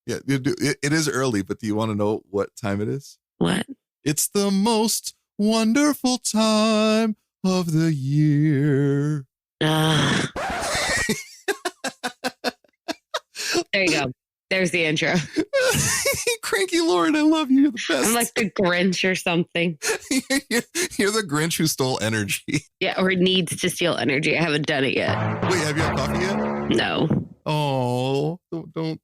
Yeah, it is early, but do you want to know what time it is? What? It's the most wonderful time of the year. There you go. There's the intro. Cranky Lauren, I love you. You're the best. I'm like the Grinch or something. You're the Grinch who stole energy. Yeah, or needs to steal energy. I haven't done it yet. Wait, have you had coffee yet? No. Oh,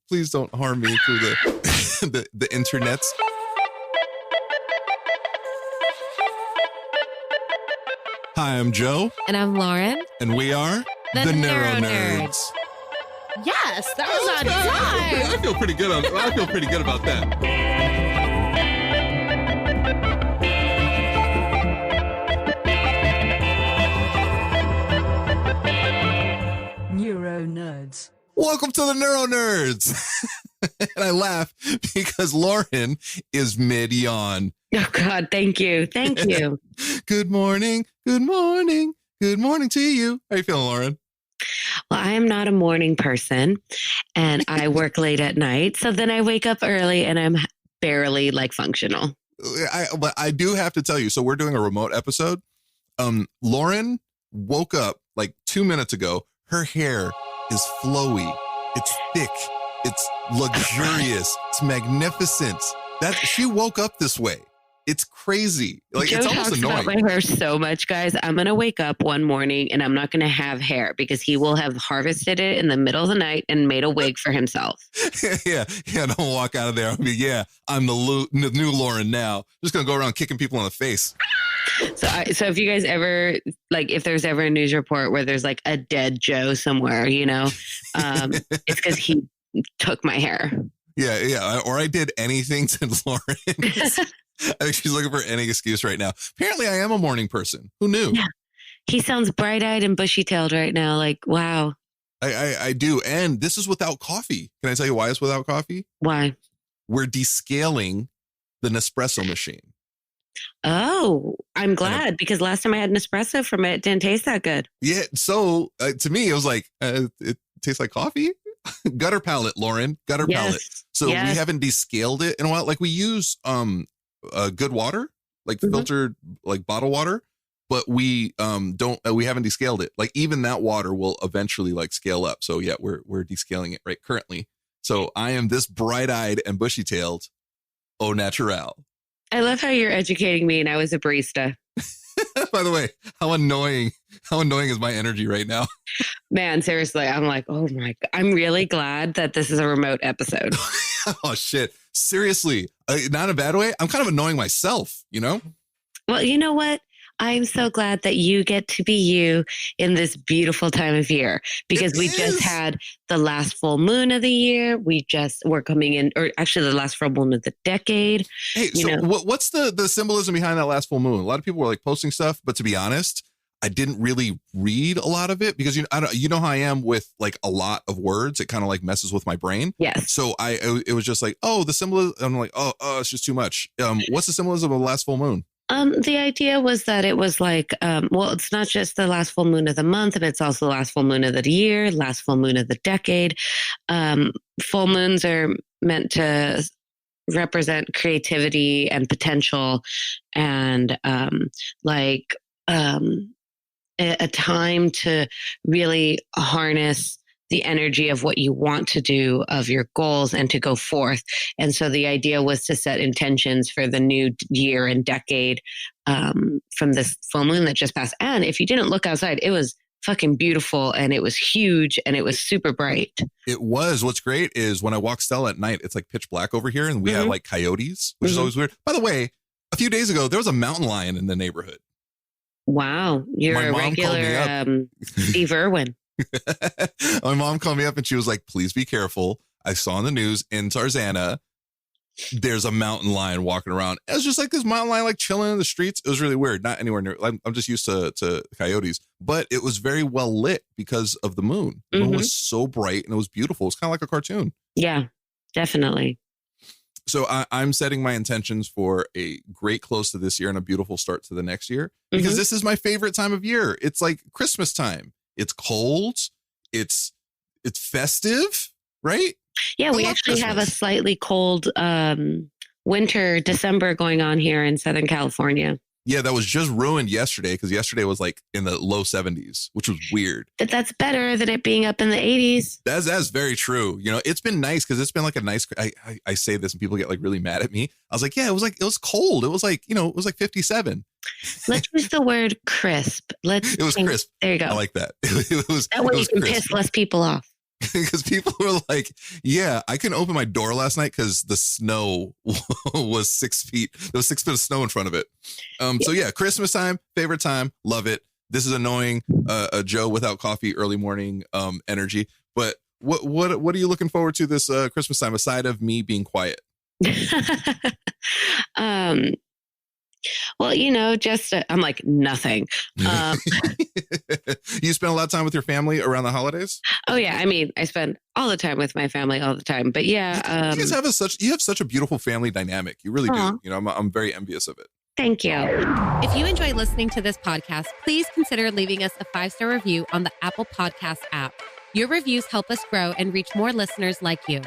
please don't harm me through the internets. Hi, I'm Joe. And I'm Lauren. And we are the NeuroNerds. Yes, that was on time. I feel pretty good about that. NeuroNerds. Welcome to the NeuroNerds. And I laugh because Lauren is mid-yawn. Oh, God. Thank you. Thank you. Good morning. Good morning. Good morning to you. How are you feeling, Lauren? Well, I am not a morning person and I work late at night. So then I wake up early and I'm barely functional. But I do have to tell you, so we're doing a remote episode. Lauren woke up 2 minutes ago. Her hair is flowy. It's thick. It's luxurious. It's magnificent. She woke up this way. It's crazy. Joe it's almost talks annoying. about my hair so much, guys. I'm going to wake up one morning and I'm not going to have hair because he will have harvested it in the middle of the night and made a wig for himself. Yeah. Don't walk out of there and be, I'm the new Lauren now. Just going to go around kicking people in the face. So if you guys ever, if there's ever a news report where there's a dead Joe somewhere, it's because he took my hair. Yeah. Or I did anything to Lauren. I think she's looking for any excuse right now. Apparently, I am a morning person. Who knew? Yeah. He sounds bright-eyed and bushy-tailed right now. Wow. I do. And this is without coffee. Can I tell you why it's without coffee? Why? We're descaling the Nespresso machine. Oh, I'm glad because last time I had an espresso from it didn't taste that good. Yeah. So to me, it was it tastes like coffee. Gutter palate, Lauren. Gutter palate. So we haven't descaled it in a while. We use good water, filtered bottled water, but we we haven't descaled it. Even that water will eventually scale up. So yeah, we're descaling it right currently. So I am this bright-eyed and bushy-tailed au naturel. I love how you're educating me and I was a barista. By the way, how annoying is my energy right now? Man, seriously, I'm oh my God. I'm really glad that this is a remote episode. Oh, shit. Seriously, not in a bad way. I'm kind of annoying myself, Well, you know what? I'm so glad that you get to be you in this beautiful time of year because we just had the last full moon of the year. We're coming in, or actually the last full moon of the decade. Hey, so what's the symbolism behind that last full moon? A lot of people were posting stuff, but to be honest, I didn't really read a lot of it because you know how I am with a lot of words. It kind of messes with my brain. Yes. So it was just the symbolism. I'm oh, it's just too much. What's the symbolism of the last full moon? The idea was that it was it's not just the last full moon of the month, but it's also the last full moon of the year, last full moon of the decade. Full moons are meant to represent creativity and potential and a time to really harness the energy of what you want to do, of your goals, and to go forth. And so the idea was to set intentions for the new year and decade from this full moon that just passed. And if you didn't look outside, it was fucking beautiful and it was huge and it was super bright. It was. What's great is when I walk Stella at night, it's pitch black over here and we have coyotes, which is always weird. By the way, a few days ago, there was a mountain lion in the neighborhood. Wow. You're a regular Steve Irwin. My mom called me up and she was like, please be careful. I saw on the news in Tarzana, there's a mountain lion walking around. It was just this mountain lion chilling in the streets. It was really weird. Not anywhere near. I'm just used to coyotes, but it was very well lit because of the moon. The moon was so bright and it was beautiful. It's kind of like a cartoon. Yeah, definitely. So I'm setting my intentions for a great close to this year and a beautiful start to the next year because this is my favorite time of year. It's Christmas time. It's cold. It's festive, right? Yeah, we actually have a slightly cold winter, December going on here in Southern California. Yeah, that was just ruined yesterday because yesterday was like in the low 70s, which was weird. But that's better than it being up in the 80s. That's very true. You know, it's been nice because it's been like a nice. I say this and people get like really mad at me. I was like, yeah, it was cold. It was like, you know, it was like 57. Let's use the word crisp. It was crisp. There you go. I like that. It was that way you can crisp. piss less people off. Because people were like, yeah, I couldn't open my door last night because the snow was 6 feet. There was 6 feet of snow in front of it. So yeah, Christmas time, favorite time, love it. This is annoying. A Joe without coffee, early morning energy. But what are you looking forward to this Christmas time aside of me being quiet? Well, you know, just I'm like nothing. You spend a lot of time with your family around the holidays? Oh yeah, I mean, I spend all the time with my family all the time. But yeah, you guys have such a beautiful family dynamic. You really do. You know, I'm very envious of it. Thank you. If you enjoy listening to this podcast, please consider leaving us a 5-star review on the Apple Podcast app. Your reviews help us grow and reach more listeners like you.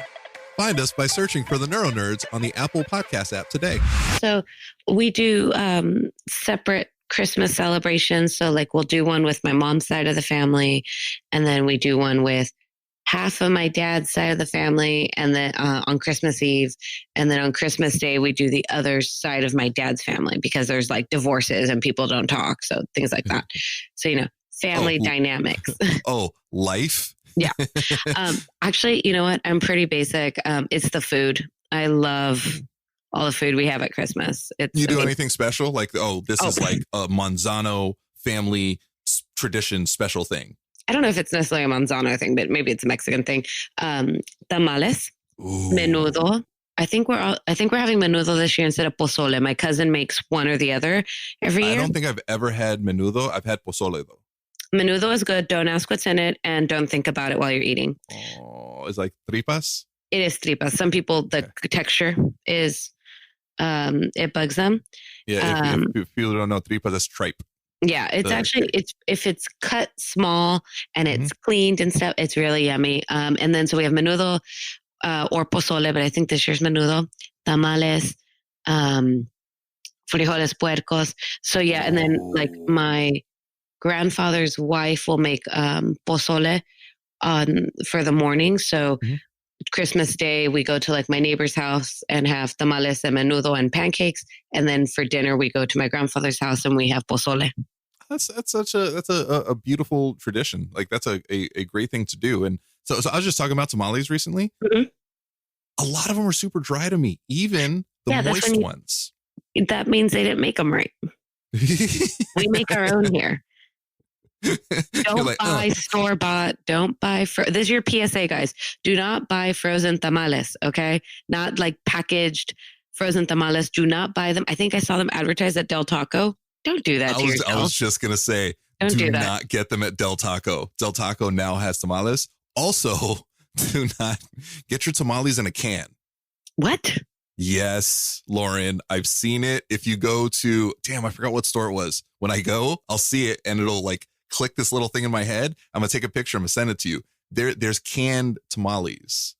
Find us by searching for the NeuroNerds on the Apple Podcast app today. So we do separate Christmas celebrations. So like we'll do one with my mom's side of the family, and then we do one with half of my dad's side of the family, and then on Christmas Eve, and then on Christmas Day we do the other side of my dad's family because there's like divorces and people don't talk, so things like that. So you know, family dynamics. Oh, life. Yeah. Actually, you know what? I'm pretty basic. It's the food. I love all the food we have at Christmas. You do anything special? Like, this is like a Manzano family tradition special thing. I don't know if it's necessarily a Manzano thing, but maybe it's a Mexican thing. Tamales, menudo. I think we're having menudo this year instead of pozole. My cousin makes one or the other every year. I don't think I've ever had menudo. I've had pozole though. Menudo is good. Don't ask what's in it and don't think about it while you're eating. Oh, it's like tripas? It is tripas. Some people, the texture is, it bugs them. Yeah, if people don't know, tripas is tripe. Yeah, it's actually, if it's cut small and it's cleaned and stuff, it's really yummy. And then so we have menudo or pozole, but I think this year's menudo, tamales, frijoles puercos. So yeah, and then like my grandfather's wife will make pozole for the morning. So Christmas Day, we go to like my neighbor's house and have tamales and menudo and pancakes. And then for dinner, we go to my grandfather's house and we have pozole. That's a beautiful tradition. Like that's a great thing to do. And so I was just talking about tamales recently. A lot of them are super dry to me, even the moist ones. That means they didn't make them right. We make our own here. Don't buy store-bought. Don't buy. This is your PSA, guys. Do not buy frozen tamales, okay? Not like packaged frozen tamales. Do not buy them. I think I saw them advertised at Del Taco. Don't do that to yourself. I was just going to say, do not get them at Del Taco. Del Taco now has tamales. Also, do not get your tamales in a can. What? Yes, Lauren, I've seen it. If you go to, I forgot what store it was. When I go, I'll see it and it'll like click this little thing in my head. I'm going to take a picture. I'm going to send it to you. There's canned tamales.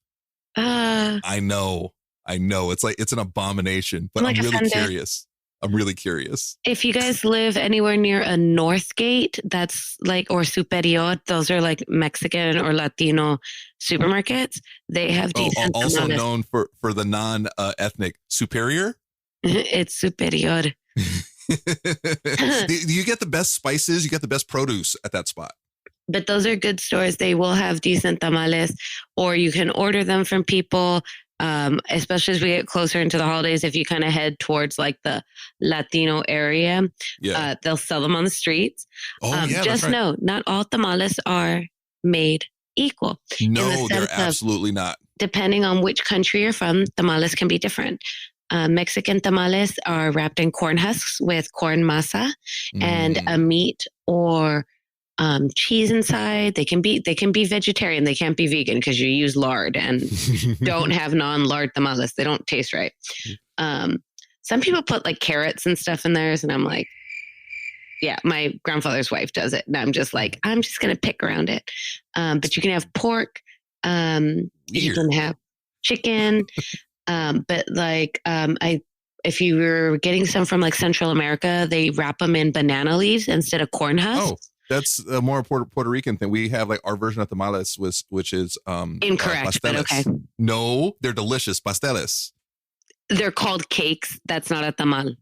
I know. It's an abomination, but I'm really curious. If you guys live anywhere near a Northgate, that's like, or Superior, those are like Mexican or Latino supermarkets. They have decent also tamales. known for the non-ethnic Superior. It's Superior. You get the best spices, you get the best produce at that spot. But those are good stores. They will have decent tamales, or you can order them from people. Especially as we get closer into the holidays, if you kind of head towards like the Latino area, they'll sell them on the streets. Just know, not all tamales are made equal. No, they're absolutely not. Depending on which country you're from, tamales can be different. Mexican tamales are wrapped in corn husks with corn masa and a meat or cheese inside. They can be vegetarian. They can't be vegan because you use lard and don't have non-lard tamales. They don't taste right. Some people put like carrots and stuff in theirs, and I'm like, yeah, my grandfather's wife does it, and I'm just gonna pick around it. But you can have pork. You can have chicken. But like, if you were getting some from like Central America, they wrap them in banana leaves instead of corn husks. Oh, that's a more Puerto Rican thing. We have like our version of tamales, which is incorrect, but okay. No, they're delicious. Pasteles. They're called cakes. That's not a tamal.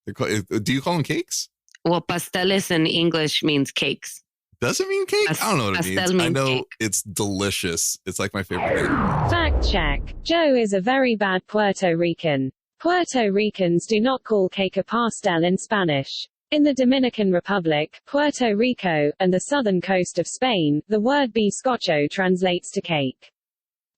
Do you call them cakes? Well, pasteles in English means cakes. Does it mean cake? I don't know what it means. I know cake. It's delicious. It's like my favorite thing. Fact check. Joe is a very bad Puerto Rican. Puerto Ricans do not call cake a pastel in Spanish. In the Dominican Republic, Puerto Rico, and the southern coast of Spain, the word bizcocho translates to cake.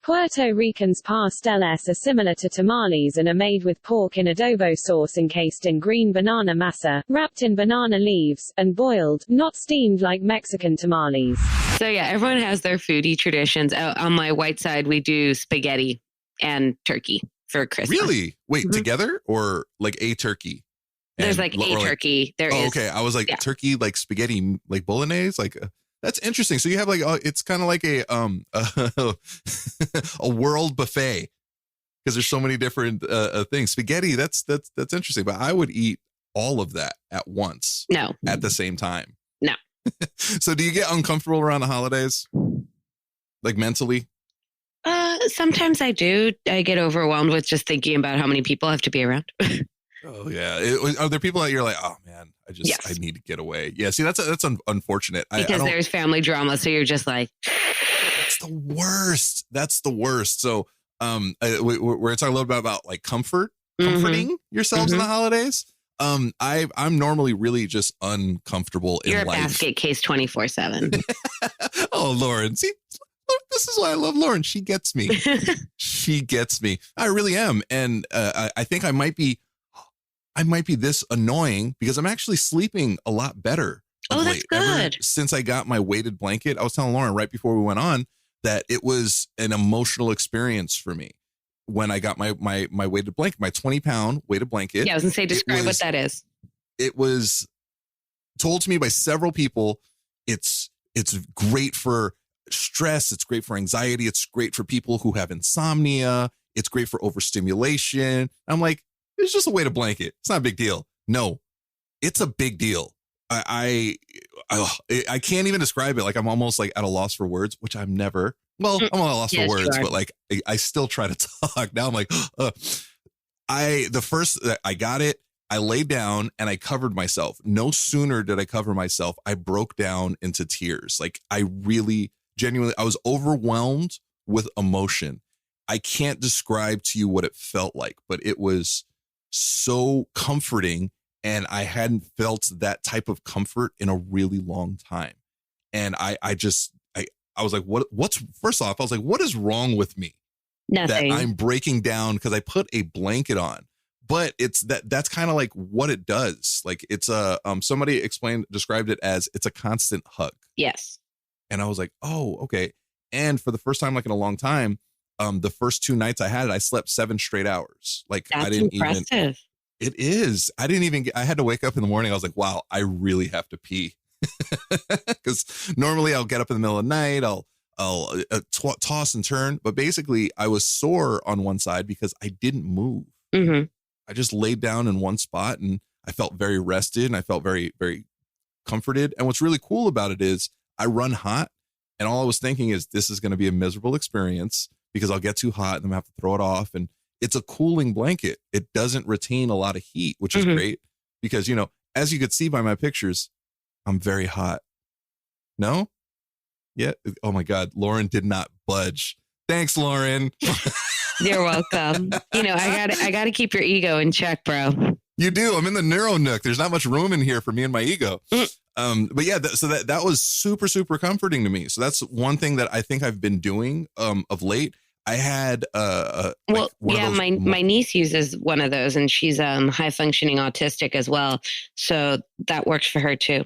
Puerto Ricans pasteles are similar to tamales and are made with pork in adobo sauce encased in green banana masa, wrapped in banana leaves, and boiled, not steamed like Mexican tamales. So yeah, everyone has their foodie traditions. On my white side, we do spaghetti and turkey for Christmas. Really? Wait, together or like a turkey? There's like a turkey. There is. Okay, I was like turkey, like spaghetti, like bolognese, like. That's interesting. So you have like, it's kind of like a world buffet because there's so many different things. Spaghetti, that's interesting. But I would eat all of that at once. No. At the same time. No. So do you get uncomfortable around the holidays? Like mentally? Sometimes I do. I get overwhelmed with just thinking about how many people have to be around. Oh yeah. Are there people that you're like, oh man, I need to get away? Yeah. See, that's unfortunate. Because there's family drama. So you're just like, that's the worst. That's the worst. So, we're talking a little bit about like comforting yourselves in the holidays. I'm normally really just uncomfortable in life. You're a basket case 24/7. Oh, Lauren. See, this is why I love Lauren. She gets me. She gets me. I really am. And I think I might be this annoying because I'm actually sleeping a lot better. Oh, that's good. Since I got my weighted blanket, I was telling Lauren right before we went on that it was an emotional experience for me when I got my weighted blanket, my 20-pound weighted blanket. Yeah, I was gonna say, describe what that is. It was told to me by several people. It's great for stress. It's great for anxiety. It's great for people who have insomnia. It's great for overstimulation. I'm like, it's just a weighted blanket. It's not a big deal. No, it's a big deal. I can't even describe it. Like I'm almost like at a loss for words, which I'm never. Well, I'm at a loss for words, but like I still try to talk. Now I'm like, I got it. I laid down and I covered myself. No sooner did I cover myself, I broke down into tears. Like I really genuinely, I was overwhelmed with emotion. I can't describe to you what it felt like, but it was so comforting, and I hadn't felt that type of comfort in a really long time. And I was like, what's first off, I was like, what is wrong with me? Nothing. That I'm breaking down because I put a blanket on. But it's that's kind of like what it does. Like it's somebody described it as it's a constant hug. Yes. And I was like, oh, okay. And for the first time, like in a long time, the first 2 nights I had it, I slept 7 straight hours. Like that's I didn't impressive. even. It is. I didn't even. I had to wake up in the morning. I was like, wow, I really have to pee. Because normally I'll get up in the middle of the night. I'll toss and turn. But basically, I was sore on one side because I didn't move. Mm-hmm. I just laid down in one spot and I felt very rested and I felt very, very comforted. And what's really cool about it is I run hot, and all I was thinking is this is going to be a miserable experience because I'll get too hot and I'm going to have to throw it off. And it's a cooling blanket. It doesn't retain a lot of heat, which is great because, you know, as you could see by my pictures, I'm very hot. No? Yeah. Oh my God. Lauren did not budge. Thanks, Lauren. You're welcome. You know, I got to keep your ego in check, bro. You do. I'm in the neuro nook. There's not much room in here for me and my ego. But yeah, so that was super, super comforting to me. So that's one thing that I think I've been doing of late. I had my niece uses one of those, and she's high functioning autistic as well. So that works for her too.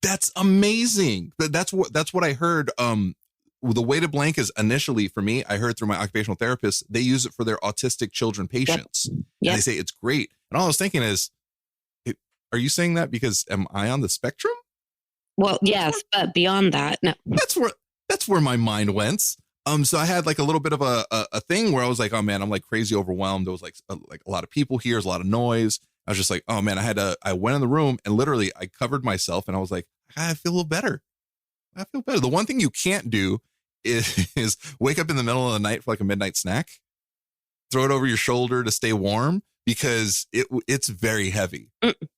That's amazing. That's what I heard. The weighted blankets initially for me, I heard through my occupational therapist, they use it for their autistic children patients. Yep. And they say it's great. And all I was thinking is, are you saying that because am I on the spectrum? Well, yes, but beyond that, no. That's where my mind went. So I had like a little bit of a thing where I was like, oh man, I'm like crazy overwhelmed. There was like a lot of people here, there's a lot of noise. I was just like, oh man, I went in the room and literally I covered myself and I was like, I feel a little better. I feel better. The one thing you can't do is wake up in the middle of the night for like a midnight snack, throw it over your shoulder to stay warm, because it's very heavy.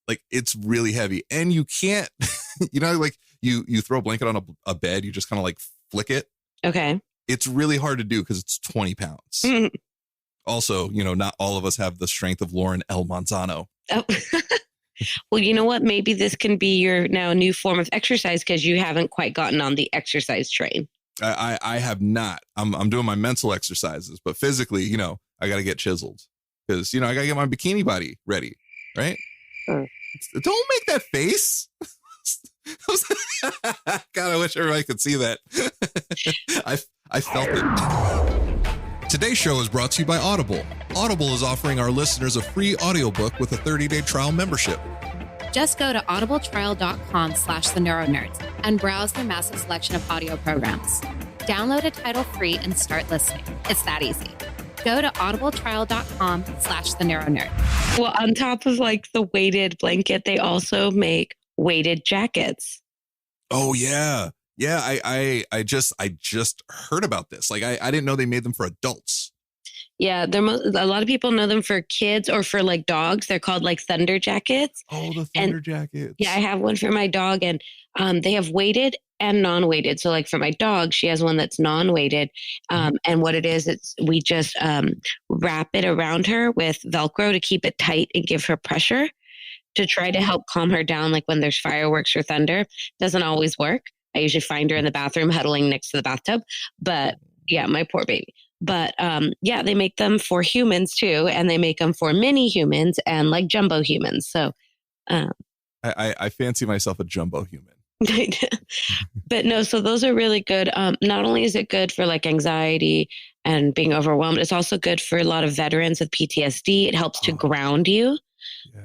Like it's really heavy. And you can't, like you throw a blanket on a bed, you just kind of like flick it. Okay. It's really hard to do because it's 20 pounds. Also, not all of us have the strength of Lauren L. Manzano. Oh. Well, you know what? Maybe this can be your now new form of exercise because you haven't quite gotten on the exercise train. I have not. I'm doing my mental exercises, but physically, I got to get chiseled because, I got to get my bikini body ready. Right. Don't make that face. God, I wish everybody could see that. I felt it. Today's show is brought to you by Audible. Audible is offering our listeners a free audiobook with a 30-day trial membership. Just go to audibletrial.com/theneuronerds and browse their massive selection of audio programs. Download a title free and start listening. It's that easy. Go to audibletrial.com/theneuronerds. Well, on top of like the weighted blanket, they also make weighted jackets. Oh yeah. Yeah. I just heard about this. Like I didn't know they made them for adults. Yeah. A lot of people know them for kids or for like dogs. They're called like thunder jackets. Oh, the thunder jackets. Yeah. I have one for my dog and they have weighted and non-weighted. So like for my dog, she has one that's non-weighted. And what it is, we just wrap it around her with Velcro to keep it tight and give her pressure to try to help calm her down. Like when there's fireworks or thunder, doesn't always work. I usually find her in the bathroom huddling next to the bathtub, but yeah, my poor baby. But yeah, they make them for humans too. And they make them for mini humans and like jumbo humans. So I fancy myself a jumbo human. But no, so those are really good. Not only is it good for like anxiety and being overwhelmed, it's also good for a lot of veterans with PTSD. It helps to ground you.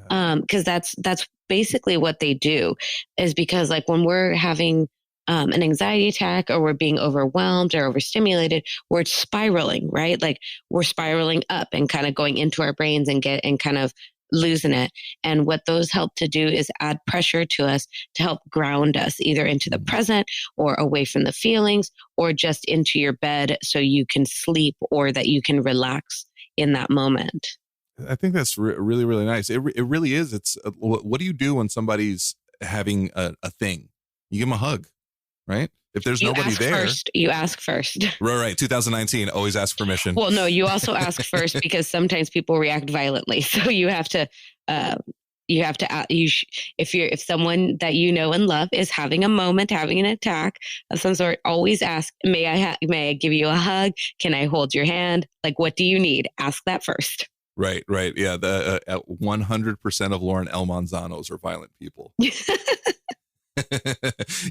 Because that's basically what they do, is because like when we're having an anxiety attack or we're being overwhelmed or overstimulated, we're spiraling, right? Like we're spiraling up and kind of going into our brains and kind of losing it. And what those help to do is add pressure to us to help ground us either into the present or away from the feelings or just into your bed so you can sleep or that you can relax in that moment. I think that's really, really nice. It really is. It's what do you do when somebody's having a thing? You give them a hug, right? If there's nobody there, you ask first. Right. 2019, always ask permission. Well, no, you also ask first because sometimes people react violently. So you have to, if someone that you know and love is having a moment, having an attack of some sort, always ask, may I give you a hug? Can I hold your hand? Like, what do you need? Ask that first. Right. Yeah. The 100% of Lauren L. Manzanos are violent people.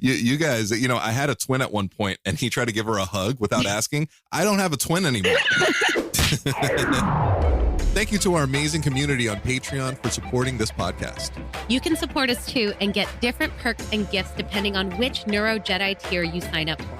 you guys, I had a twin at one point and he tried to give her a hug without asking. I don't have a twin anymore. Thank you to our amazing community on Patreon for supporting this podcast. You can support us too and get different perks and gifts depending on which Neuro Jedi tier you sign up for.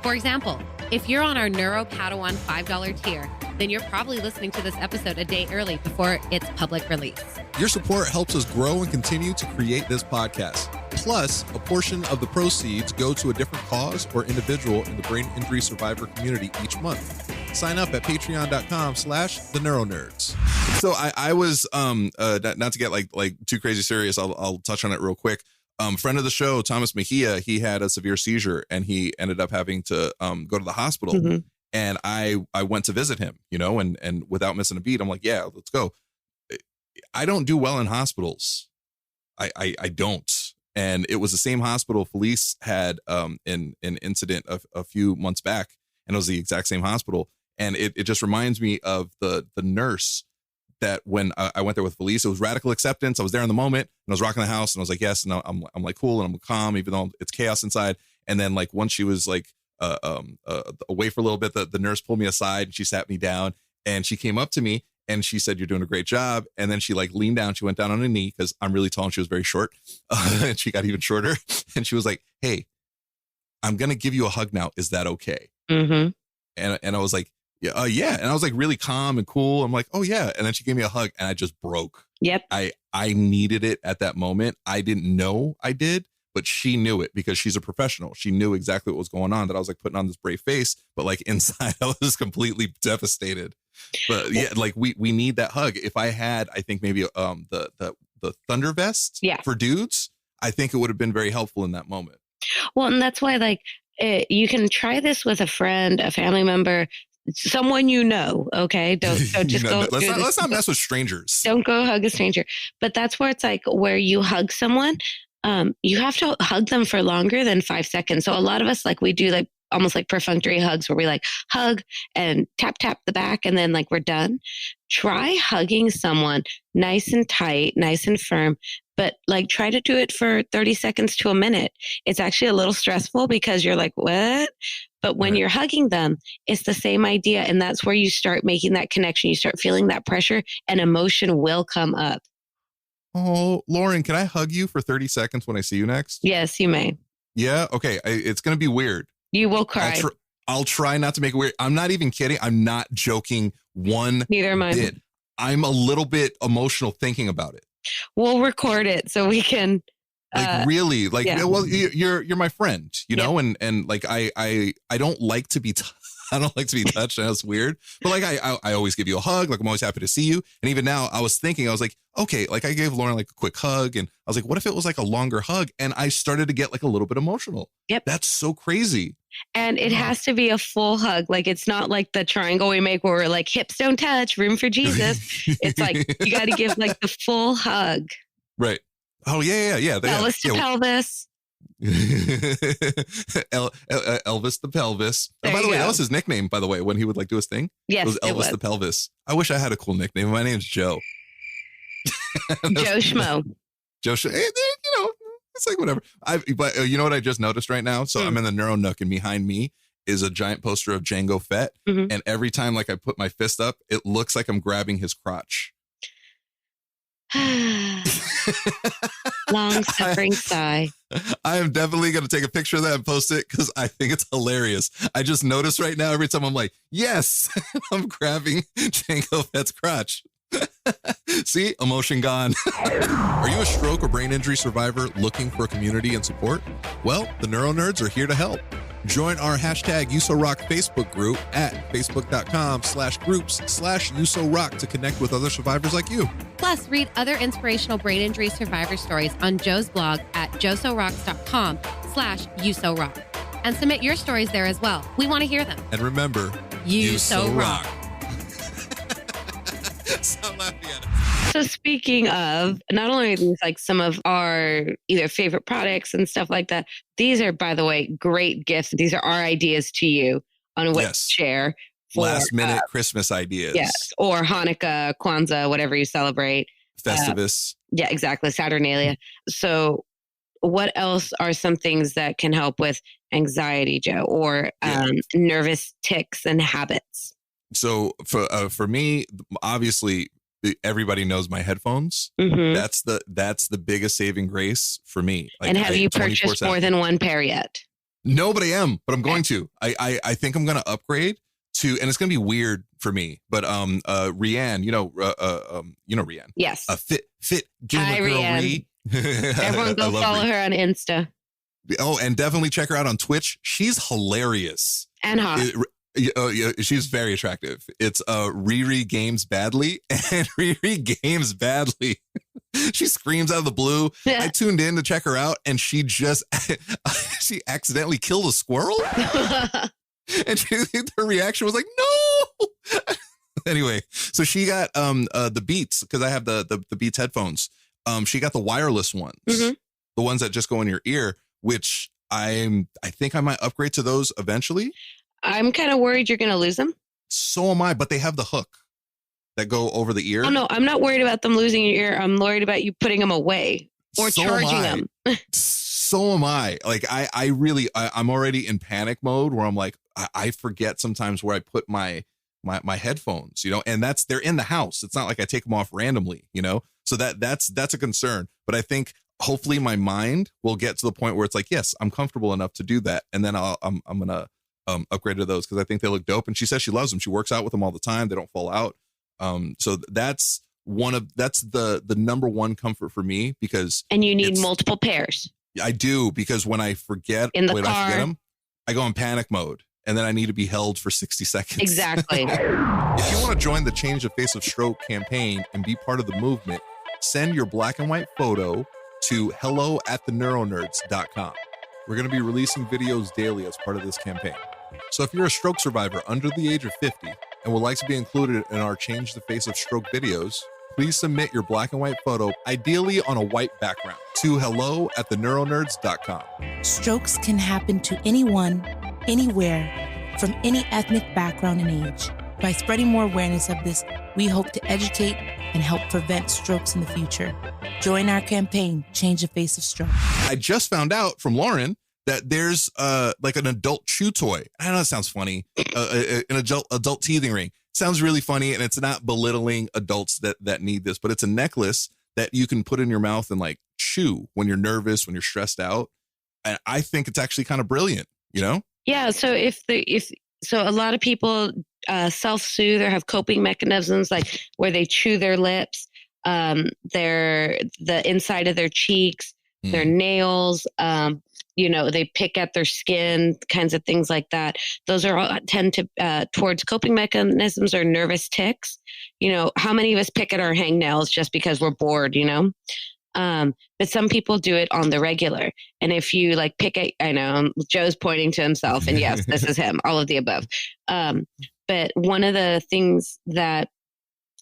For example, if you're on our Neuro Padawan $5 tier, then you're probably listening to this episode a day early before its public release. Your support helps us grow and continue to create this podcast. Plus, a portion of the proceeds go to a different cause or individual in the brain injury survivor community each month. Sign up at patreon.com/theneuronerds. So I was, not to get like too crazy serious, I'll touch on it real quick. Friend of the show, Thomas Mejia, he had a severe seizure and he ended up having to go to the hospital. Mm-hmm. And I went to visit him, and without missing a beat, I'm like, yeah, let's go. I don't do well in hospitals. I don't. And it was the same hospital Felice had in an incident a few months back. And it was the exact same hospital. And it just reminds me of the nurse that when I went there with Felice, it was radical acceptance. I was there in the moment and I was rocking the house and I was like, yes. And I'm like, cool. And I'm calm, even though it's chaos inside. And then like, once she was like, away for a little bit, the nurse pulled me aside and she sat me down and she came up to me and she said, you're doing a great job. And then she like leaned down, she went down on her knee because I'm really tall and she was very short. And she got even shorter. And she was like, hey, I'm going to give you a hug now. Is that okay? Mm-hmm. And I was like, yeah. And I was like really calm and cool. I'm like, oh yeah. And then she gave me a hug and I just broke. Yep. I needed it at that moment. I didn't know I did, but she knew it because she's a professional. She knew exactly what was going on, that I was like putting on this brave face, but like inside I was completely devastated. But yeah, like we need that hug. If I had, I think maybe the thunder vest for dudes, I think it would have been very helpful in that moment. Well, and that's why like you can try this with a friend, a family member, someone you know. Okay, don't just go. Let's not mess with strangers. Don't go hug a stranger. But that's where it's like where you hug someone, you have to hug them for longer than 5 seconds. So a lot of us, like, we do like almost like perfunctory hugs where we like hug and tap the back and then like we're done. Try hugging someone nice and tight, nice and firm, but like try to do it for 30 seconds to a minute. It's actually a little stressful because you're like, what? But when you're hugging them, it's the same idea. And that's where you start making that connection. You start feeling that pressure and emotion will come up. Oh, Lauren, can I hug you for 30 seconds when I see you next? Yes, you may. Yeah. Okay. It's going to be weird. You will cry. I'll try not to make it weird. I'm not even kidding. I'm not joking one Neither am I. bit. I'm a little bit emotional thinking about it. We'll record it so we can. Like really, like, well, you're my friend, you know, and like I don't like to be I don't like to be touched. And that's weird. But like I always give you a hug. Like I'm always happy to see you. And even now I was like, okay, like I gave Lauren like a quick hug and I was like, what if it was like a longer hug? And I started to get like a little bit emotional. Yep. That's so crazy. And it has to be a full hug. Like it's not like the triangle we make where we're like hips don't touch, room for Jesus. It's like you got to give like the full hug. Right. Oh yeah. Pelvis to pelvis. Elvis the pelvis. Oh, by the way, that was his nickname, by the way, when he would like do his thing. Yes, it was Elvis the pelvis. I wish I had a cool nickname. My name's Joe. Joe Schmo. Joe Schmo. You know, it's like whatever. But you know what I just noticed right now? So I'm in the Neuro Nook and behind me is a giant poster of Django Fett. Mm-hmm. And every time like I put my fist up, it looks like I'm grabbing his crotch. Long suffering sigh. I am definitely going to take a picture of that and post it because I think it's hilarious. I just noticed right now every time I'm like, yes, I'm grabbing Django Fett's crotch. See, emotion gone. Are you a stroke or brain injury survivor looking for a community and support? Well, the NeuroNerds are here to help. Join our hashtag USORock Facebook group at facebook.com/groups/USORock to connect with other survivors like you. Plus, read other inspirational brain injury survivor stories on Joe's blog at josorocks.com/USORock. And submit your stories there as well. We want to hear them. And remember, USORock. Stop laughing at it. So speaking of, not only are these like some of our either favorite products and stuff like that, these are, by the way, great gifts. These are our ideas to you on what to share. For, last minute Christmas ideas. Yes. Or Hanukkah, Kwanzaa, whatever you celebrate. Festivus. Yeah, exactly. Saturnalia. So what else are some things that can help with anxiety, Joe, or nervous tics and habits? So for me, obviously, everybody knows my headphones. Mm-hmm. That's the biggest saving grace for me. Like, and have you purchased more than one pair yet? No, but I am. But I'm going to. I think I'm going to upgrade to, and it's going to be weird for me. But Rianne, you know Rianne. Yes. Fit gamer Hi, girl. Rianne. Everyone go follow her on Insta. Oh, and definitely check her out on Twitch. She's hilarious and hot. She's very attractive. It's Riri Games Badly, and Riri Games Badly. She screams out of the blue. Yeah. I tuned in to check her out, and she accidentally killed a squirrel. And her reaction was like, no. Anyway, so she got the Beats, because I have the Beats headphones. She got the wireless ones, the ones that just go in your ear, which I think I might upgrade to those eventually. I'm kind of worried you're going to lose them. So am I, but they have the hook that go over the ear. Oh, no, I'm not worried about them losing your ear. I'm worried about you putting them away or charging them. So am I. Like, I'm already in panic mode where I'm like, I forget sometimes where I put my headphones, you know, and they're in the house. It's not like I take them off randomly, you know, so that's a concern. But I think hopefully my mind will get to the point where it's like, yes, I'm comfortable enough to do that. And then I'm going to upgraded those because I think they look dope. And she says she loves them. She works out with them all the time. They don't fall out. So that's the number one comfort for me because. And you need multiple pairs. I do, because when I forget, I forget them, I go in panic mode and then I need to be held for 60 seconds. Exactly. If you want to join the Change the Face of Stroke campaign and be part of the movement, send your black and white photo to hello@theneuronerds.com. We're going to be releasing videos daily as part of this campaign. So if you're a stroke survivor under the age of 50 and would like to be included in our Change the Face of Stroke videos, please submit your black and white photo, ideally on a white background, to hello@theneuronerds.com. Strokes can happen to anyone, anywhere, from any ethnic background and age. By spreading more awareness of this, we hope to educate and help prevent strokes in the future. Join our campaign, Change the Face of Stroke. I just found out from Lauren that there's like an adult chew toy. I know it sounds funny. An adult teething ring. Sounds really funny, and it's not belittling adults that need this, but it's a necklace that you can put in your mouth and like chew when you're nervous, when you're stressed out. And I think it's actually kind of brilliant, you know? Yeah. So so a lot of people self-soothe or have coping mechanisms like where they chew their lips, the inside of their cheeks, their nails, they pick at their skin, kinds of things like that. Those are all tend to towards coping mechanisms or nervous tics. How many of us pick at our hangnails just because we're bored, but some people do it on the regular. And if you like pick at, I know Joe's pointing to himself and yes, this is him, all of the above. But one of the things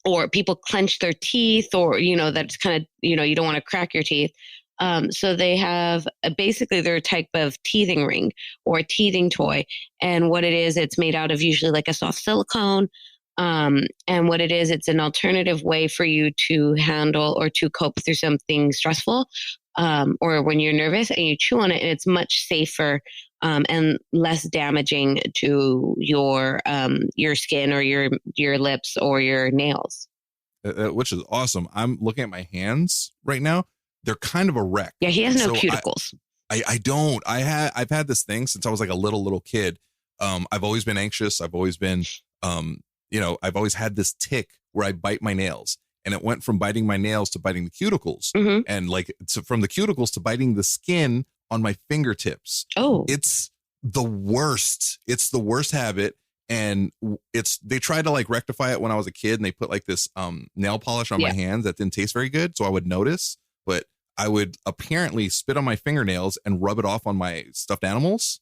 or people clench their teeth or, that's kind of, you don't want to crack your teeth. So they have basically their type of teething ring or a teething toy. And what it is, it's made out of usually like a soft silicone. And what it is, it's an alternative way for you to handle or to cope through something stressful, or when you're nervous and you chew on it, and it's much safer, and less damaging to your skin or your lips or your nails. Which is awesome. I'm looking at my hands right now. They're kind of a wreck. Yeah, he has no cuticles. I don't. I've had this thing since I was like a little kid. I've always been anxious. I've always been, I've always had this tick where I bite my nails, and it went from biting my nails to biting the cuticles, and from the cuticles to biting the skin on my fingertips. Oh, it's the worst. It's the worst habit. And they tried to like rectify it when I was a kid, and they put like this nail polish on my hands that didn't taste very good. So I would notice, but I would apparently spit on my fingernails and rub it off on my stuffed animals.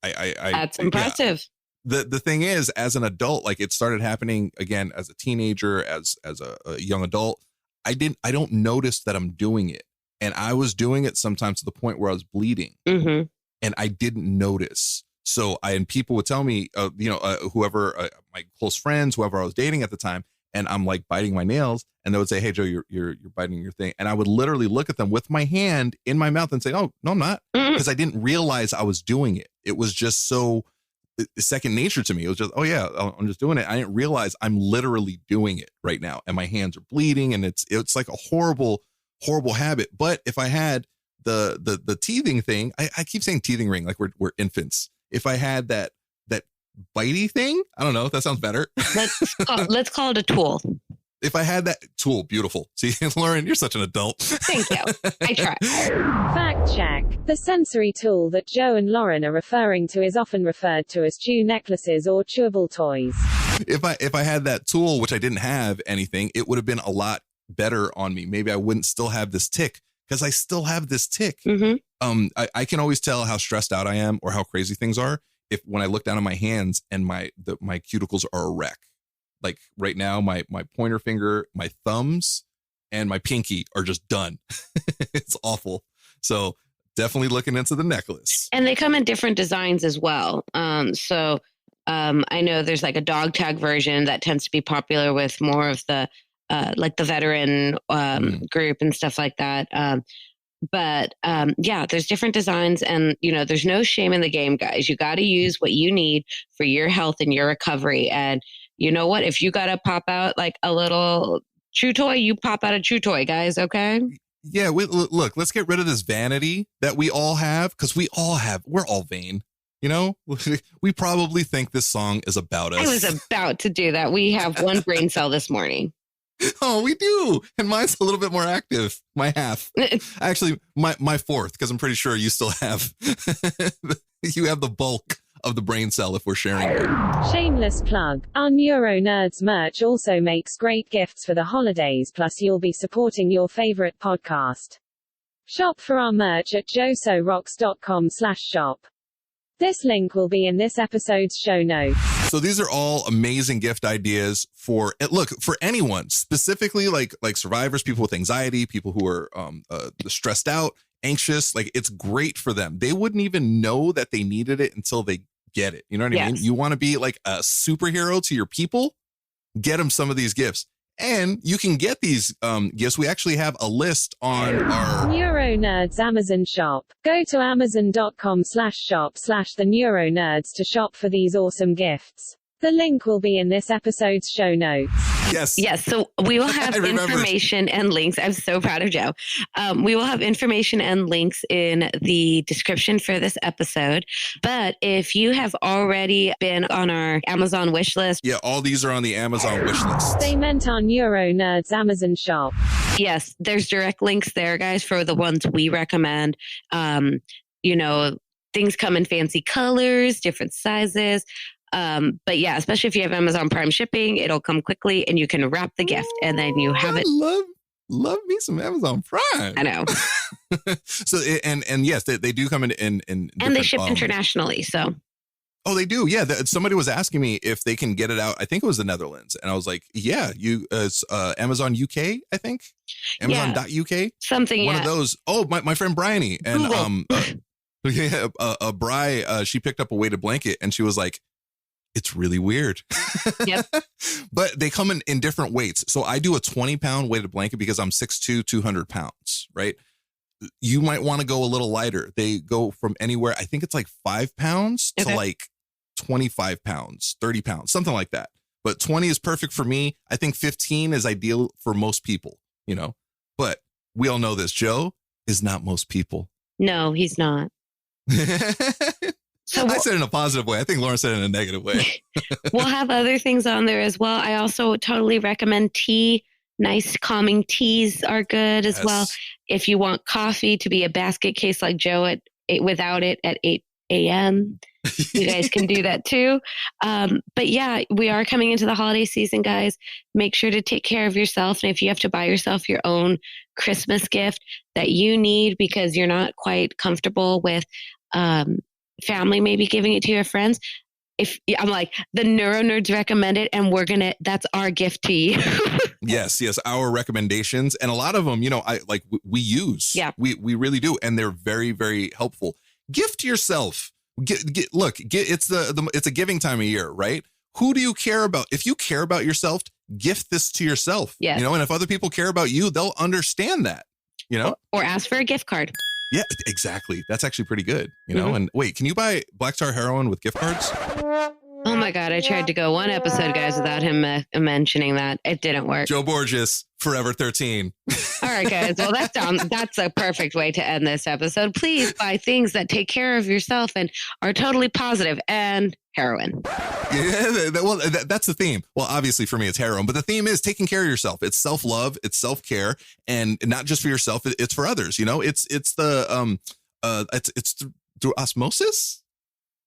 That's impressive. Yeah. The thing is, as an adult, like it started happening again as a teenager, as a young adult. I don't notice that I'm doing it. And I was doing it sometimes to the point where I was bleeding, and I didn't notice. So and people would tell me, whoever, my close friends, whoever I was dating at the time, and I'm like biting my nails, and they would say, "Hey Joe, you're biting your thing," and I would literally look at them with my hand in my mouth and say, "Oh no, I'm not," because I didn't realize I was doing it. It was just so second nature to me. It was just, oh yeah, I'm just doing it. I didn't realize I'm literally doing it right now, and my hands are bleeding, and it's like a horrible habit. But if I had the teething thing, I keep saying teething ring like we're infants. If I had that bitey thing, I don't know if that sounds better. Let's call it a tool. If I had that tool, beautiful. See, Lauren, you're such an adult. Thank you. I try. Fact check. The sensory tool that Joe and Lauren are referring to is often referred to as chew necklaces or chewable toys. If I had that tool, which I didn't have anything, it would have been a lot better on me. Maybe I wouldn't still have this tick, because I still have this tick. I can always tell how stressed out I am or how crazy things are when I look down at my hands and my cuticles are a wreck. Like right now, my pointer finger, my thumbs, and my pinky are just done. It's awful. So definitely looking into the necklace. And they come in different designs as well. I know there's like a dog tag version that tends to be popular with more of the like the veteran group and stuff like that. But there's different designs, and there's no shame in the game, guys. You got to use what you need for your health and your recovery. And you know what? If you got to pop out like a little chew toy, you pop out a chew toy, guys. Okay. Yeah. Look, let's get rid of this vanity that we all have, because we're all vain. You know, we probably think this song is about us. I was about to do that. We have one brain cell this morning. Oh, we do. And mine's a little bit more active. My half. Actually, my fourth, because I'm pretty sure you still have, you have the bulk of the brain cell if we're sharing it. Shameless plug. Our NeuroNerds merch also makes great gifts for the holidays, plus you'll be supporting your favorite podcast. Shop for our merch at josorocks.com/shop. This link will be in this episode's show notes. So these are all amazing gift ideas for anyone, specifically like survivors, people with anxiety, people who are stressed out, anxious. Like, it's great for them. They wouldn't even know that they needed it until they get it. You know what I mean? You want to be like a superhero to your people? Get them some of these gifts. And you can get these gifts. We actually have a list on our NeuroNerds Amazon shop. Go to amazon.com/shop/the NeuroNerds to shop for these awesome gifts. The link will be in this episode's show notes. Yes. Yes. So we will have information and links. I'm so proud of Joe. We will have information and links in the description for this episode. But if you have already been on our Amazon wish list. Yeah, all these are on the Amazon wish list. They meant our NeuroNerds Amazon shop. Yes, there's direct links there, guys, for the ones we recommend. You know, things come in fancy colors, different sizes. But yeah, especially if you have Amazon Prime shipping, it'll come quickly and you can wrap the gift and then you have it. Love me some Amazon Prime. I know. So, and yes, they do come in and they ship internationally. So. Oh, they do. Yeah. Somebody was asking me if they can get it out. I think it was the Netherlands. And I was like, yeah, it's Amazon UK, I think. Amazon.uk. Something, One of those. Oh, my friend Bryony. And Bri, she picked up a weighted blanket and she was like, it's really weird. Yep. But they come in different weights. So I do a 20-pound weighted blanket because I'm 6'2", 200 pounds, right? You might want to go a little lighter. They go from anywhere, I think it's like 5 pounds to like 25 pounds, 30 pounds, something like that. But 20 is perfect for me. I think 15 is ideal for most people, you know? But we all know this. Joe is not most people. No, he's not. So I said it in a positive way. I think Lauren said it in a negative way. We'll have other things on there as well. I also totally recommend tea. Nice calming teas are good as well. If you want coffee to be a basket case like Joe without it at 8 a.m., you guys can do that too. But yeah, we are coming into the holiday season, guys. Make sure to take care of yourself. And if you have to buy yourself your own Christmas gift that you need because you're not quite comfortable with family maybe giving it to your friends, I'm like, the NeuroNerds recommend it, and that's our gift to you. Yes, our recommendations, and a lot of them, you know, we use. Yeah, we really do, and they're very, very helpful. Gift yourself. It's a giving time of year, right? Who do you care about? If you care about yourself, gift this to yourself. Yeah, you know, and if other people care about you, they'll understand that. You know, or ask for a gift card. Yeah, exactly. That's actually pretty good, you know? And wait, can you buy Black Tar heroin with gift cards? Oh my God. I tried to go one episode, guys, without him mentioning that. It didn't work. Joe Borges, Forever 13. All right, guys. Well, that's a perfect way to end this episode. Please buy things that take care of yourself and are totally positive, and heroin. Yeah, that's the theme. Well, obviously for me, it's heroin, but the theme is taking care of yourself. It's self-love, it's self-care, and not just for yourself, it's for others. You know, it's through osmosis.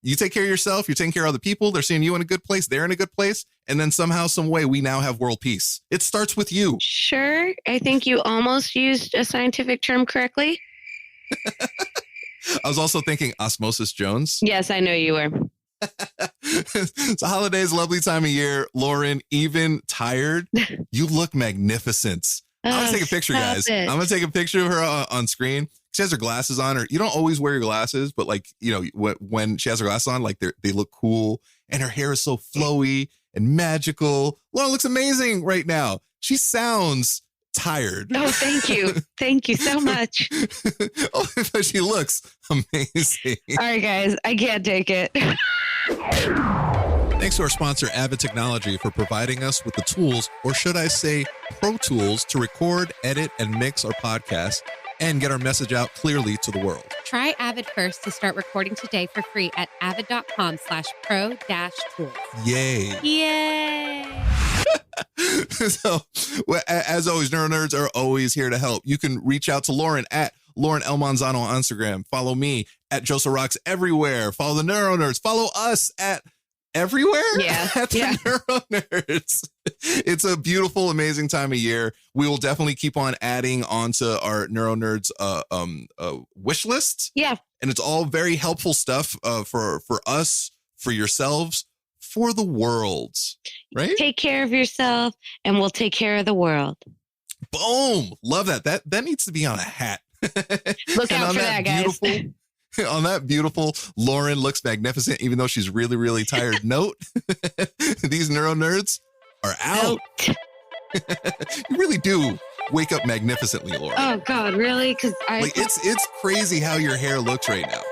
You take care of yourself, you're taking care of other people. They're seeing you in a good place. They're in a good place. And then somehow, some way, we now have world peace. It starts with you. Sure. I think you almost used a scientific term correctly. I was also thinking Osmosis Jones. Yes, I know you were. It's a holidays, lovely time of year. Lauren, even tired, you look magnificent. I'm going to take a picture, guys. I'm going to take a picture of her on screen. She has her glasses on. You don't always wear your glasses, but like, you know, when she has her glasses on, like they look cool, and her hair is so flowy and magical. Lauren looks amazing right now. She sounds tired. Oh, thank you. Thank you so much. Oh, but she looks amazing. All right, guys, I can't take it. Thanks to our sponsor, Avid Technology, for providing us with the tools, or should I say, pro tools, to record, edit, and mix our podcast. and get our message out clearly to the world. Try Avid first to start recording today for free at avid.com/pro-tools. Yay. Yay. So, as always, NeuroNerds are always here to help. You can reach out to Lauren at Lauren L. Manzano on Instagram. Follow me at Joseph Rocks everywhere. Follow the NeuroNerds. Follow us at everywhere. Yeah. At the NeuroNerds. It's a beautiful, amazing time of year. We will definitely keep on adding onto our NeuroNerds wish list. Yeah. And it's all very helpful stuff for us, for yourselves, for the world. Right? Take care of yourself and we'll take care of the world. Boom. Love that. That needs to be on a hat. Look out for that, guys. On that beautiful Lauren looks magnificent, even though she's really, really tired note, these NeuroNerds are out. You really do wake up magnificently, Lauren. Oh God, really? Because it's crazy how your hair looks right now.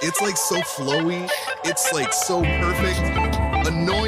It's like so flowy. It's like so perfect. Annoying.